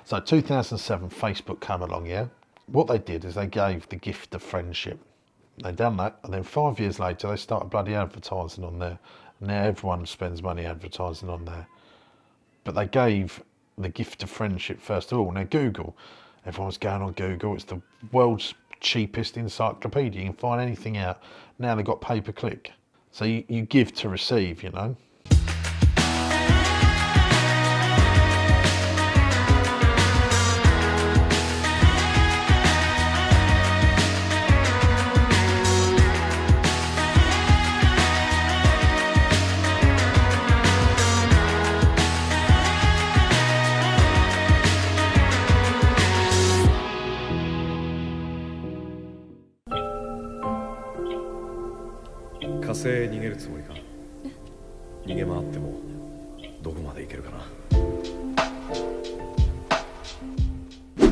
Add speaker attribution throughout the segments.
Speaker 1: So 2007, Facebook came along, yeah? What they did is they gave the gift of friendship. They done that, and then 5 years later, they started bloody advertising on there. Now everyone spends money advertising on there. But they gave the gift of friendship first of all. Now Google, everyone's going on Google. It's the world's cheapest encyclopedia. You can find anything out. Now they've got pay-per-click. So you give to receive, you know.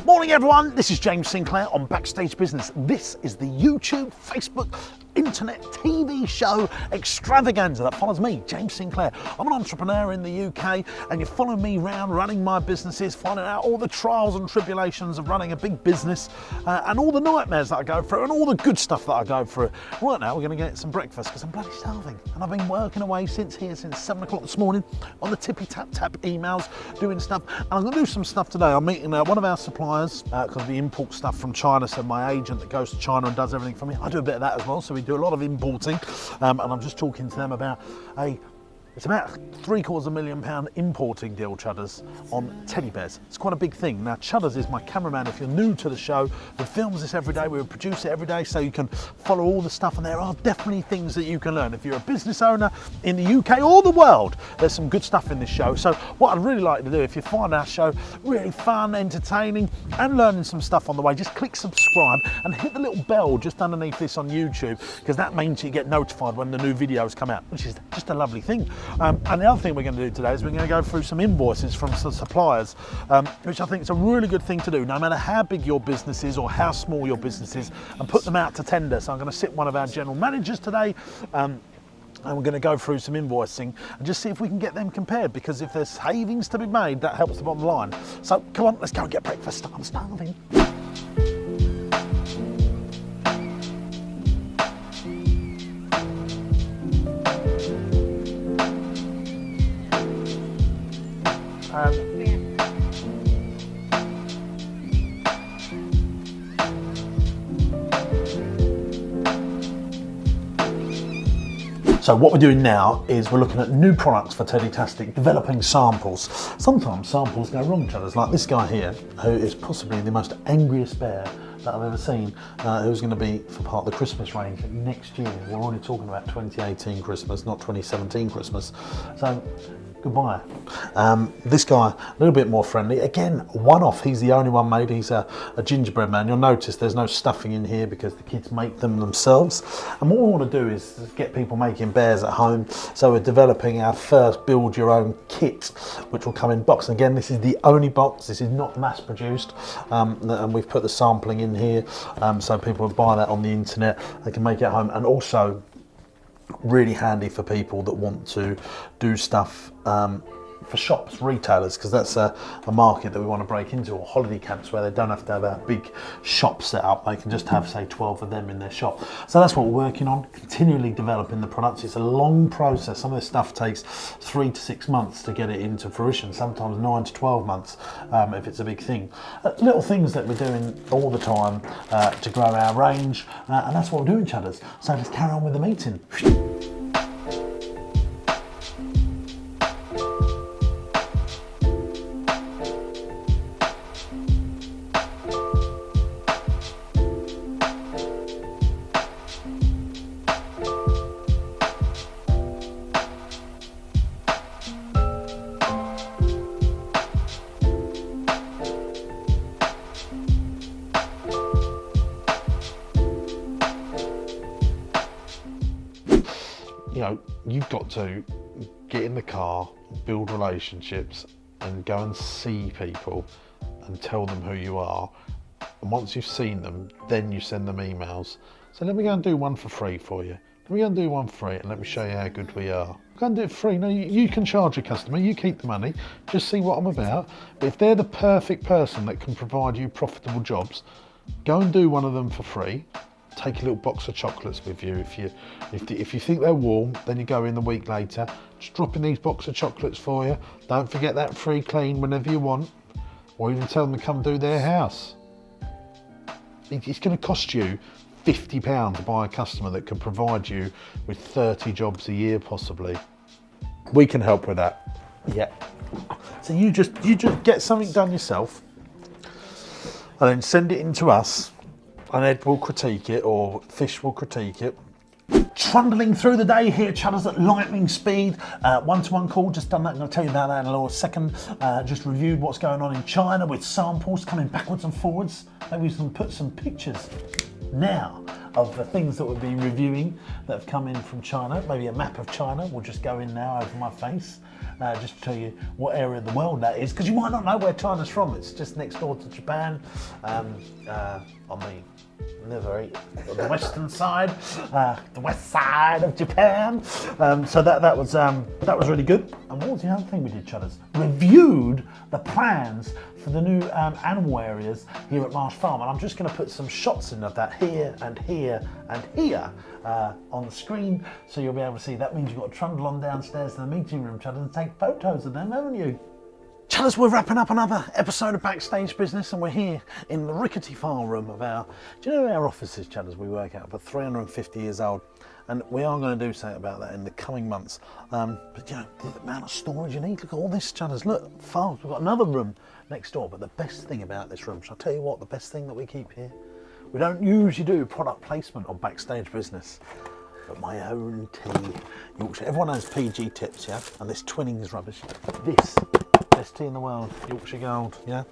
Speaker 1: Morning everyone, this is James Sinclair on Backstage Business. This is the YouTube, Facebook, internet, TV show extravaganza that follows me, James Sinclair. I'm an entrepreneur in the UK and you're following me around running my businesses, finding out all the trials and tribulations of running a big business and all the nightmares that I go through and all the good stuff that I go through. Right now we're going to get some breakfast because I'm bloody starving and I've been working away since 7 o'clock this morning on the tippy tap emails, doing stuff, and I'm going to do some stuff today. I'm meeting one of our suppliers because we import stuff from China, so my agent that goes to China and does everything for me, I do a bit of that as well, so we do a lot of importing, and I'm just talking to them about it's about £750,000 importing deal, Chudders, on teddy bears. It's quite a big thing. Now, Chudders is my cameraman. If you're new to the show, we films this every day. We produce it every day, so you can follow all the stuff. And there are definitely things that you can learn. If you're a business owner in the UK or the world, there's some good stuff in this show. So what I'd really like to do, if you find our show really fun, entertaining, and learning some stuff on the way, just click subscribe and hit the little bell just underneath this on YouTube, because that means you get notified when the new videos come out, which is just a lovely thing. And the other thing we're going to do today is we're going to go through some invoices from some suppliers, which I think is a really good thing to do, no matter how big your business is or how small your business is, and put them out to tender. So I'm going to sit one of our general managers today, and we're going to go through some invoicing and just see if we can get them compared, because if there's savings to be made, that helps the bottom line. So come on, let's go and get breakfast. I'm starving. So what we're doing now is we're looking at new products for Teddytastic, developing samples. Sometimes samples go wrong, Chudders, like this guy here, who is possibly the most angriest bear that I've ever seen, who's going to be for part of the Christmas range next year. We're already talking about 2018 Christmas, not 2017 Christmas. So goodbye. This guy, a little bit more friendly. Again, one-off. He's the only one made. He's a gingerbread man. You'll notice there's no stuffing in here because the kids make them themselves. And what we want to do is get people making bears at home. So we're developing our first build-your-own kit, which will come in box. And again, this is the only box. This is not mass-produced. And we've put the sampling in here, so people will buy that on the internet. They can make it at home. And also, really handy for people that want to do stuff for shops, retailers, because that's a market that we want to break into, or holiday camps where they don't have to have a big shop set up. They can just have, say, 12 of them in their shop. So that's what we're working on, continually developing the products. It's a long process. Some of this stuff takes 3 to 6 months to get it into fruition, sometimes 9 to 12 months if it's a big thing. Little things that we're doing all the time to grow our range, and that's what we're doing, Chudders. So let's carry on with the meeting. You know, you've got to get in the car, build relationships, and go and see people and tell them who you are. And once you've seen them, then you send them emails. So let me go and do one for free for you. Let me go and do one for free and let me show you how good we are. Go and do it free. No, you can charge a customer, you keep the money, just see what I'm about. But if they're the perfect person that can provide you profitable jobs, go and do one of them for free. Take a little box of chocolates with you. If you think they're warm, then you go in the week later, just drop in these box of chocolates for you. Don't forget that free clean whenever you want, or even tell them to come do their house. It's going to cost you £50 to buy a customer that can provide you with 30 jobs a year possibly. We can help with that. Yeah. So you just get something done yourself and then send it in to us, and Ed will critique it, or Fish will critique it. Trundling through the day here, Chudders, at lightning speed. One-to-one call, just done that. I'm going to tell you about that in a little second. Just reviewed what's going on in China with samples coming backwards and forwards. Maybe we can put some pictures now of the things that we'll be reviewing that have come in from China. Maybe a map of China will just go in now over my face, just to tell you what area of the world that is, because you might not know where China's from. It's just next door to Japan, on the western side, the west side of Japan. So that was really good. And what was the other thing we did, Chudders? Reviewed the plans for the new animal areas here at Marsh Farm, and I'm just going to put some shots in of that here and here and here on the screen, so you'll be able to see. That means you've got to trundle on downstairs to the meeting room, Chudders, and take photos of them, haven't you? Chudders, we're wrapping up another episode of Backstage Business, and we're here in the rickety file room of our, do you know our office is, Chudders? We work out for 350 years old, and we are going to do something about that in the coming months. But you know, the amount of storage you need, look at all this, Chudders, look, files, we've got another room next door. But the best thing about this room, shall I tell you what, the best thing that we keep here? We don't usually do product placement on Backstage Business, but my own tea, Yorkshire. Everyone has PG tips, yeah? And this Twinings rubbish. This, best tea in the world, Yorkshire Gold, yeah?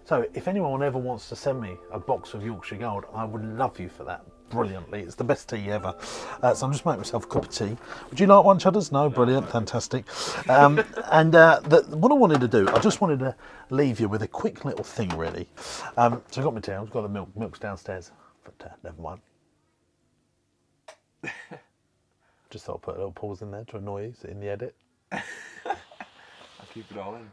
Speaker 1: So if anyone ever wants to send me a box of Yorkshire Gold, I would love you for that. Brilliantly, it's the best tea ever. So I'm just making myself a cup of tea. Would you like one, Chudders? No, brilliant, fantastic. What I wanted to do, I just wanted to leave you with a quick little thing, really. So I've got my tea, I've got the milk's downstairs, but never mind. Just thought I'd put a little pause in there to annoy you in the edit.
Speaker 2: I'll keep it all in.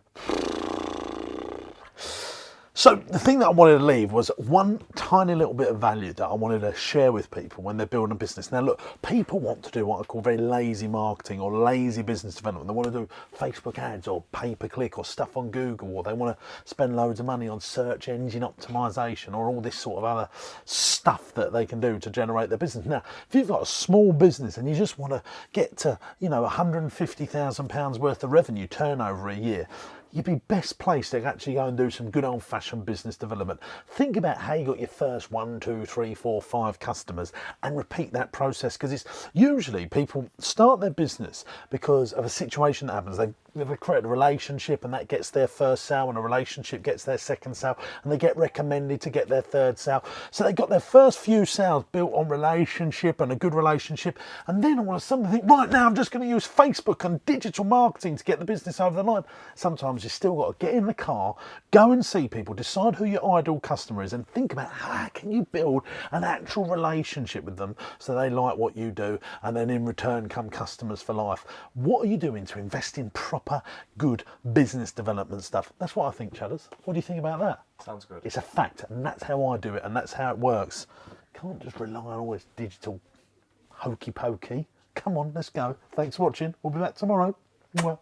Speaker 1: So the thing that I wanted to leave was one tiny little bit of value that I wanted to share with people when they're building a business. Now look, people want to do what I call very lazy marketing or lazy business development. They want to do Facebook ads or pay-per-click or stuff on Google, or they want to spend loads of money on search engine optimization or all this sort of other stuff that they can do to generate their business. Now, if you've got a small business and you just want to get to, you know, £150,000 worth of revenue turnover a year, you'd be best placed to actually go and do some good old-fashioned business development. Think about how you got your first 1, 2, 3, 4, 5 customers and repeat that process, because it's usually people start their business because of a situation that happens. They've created a relationship and that gets their first sale, and a relationship gets their second sale, and they get recommended to get their third sale. So they got their first few sales built on relationship and a good relationship, and then all of a sudden they think, right now I'm just going to use Facebook and digital marketing to get the business over the line. Sometimes you still got to get in the car, go and see people, decide who your ideal customer is, and think about how can you build an actual relationship with them so they like what you do, and then in return come customers for life. What are you doing to invest in proper good business development stuff? That's what I think, Chudders. What do you think about that?
Speaker 2: Sounds good.
Speaker 1: It's a fact, and that's how I do it, and that's how it works. Can't just rely on all this digital hokey pokey. Come on, let's go. Thanks for watching. We'll be back tomorrow. Mwah.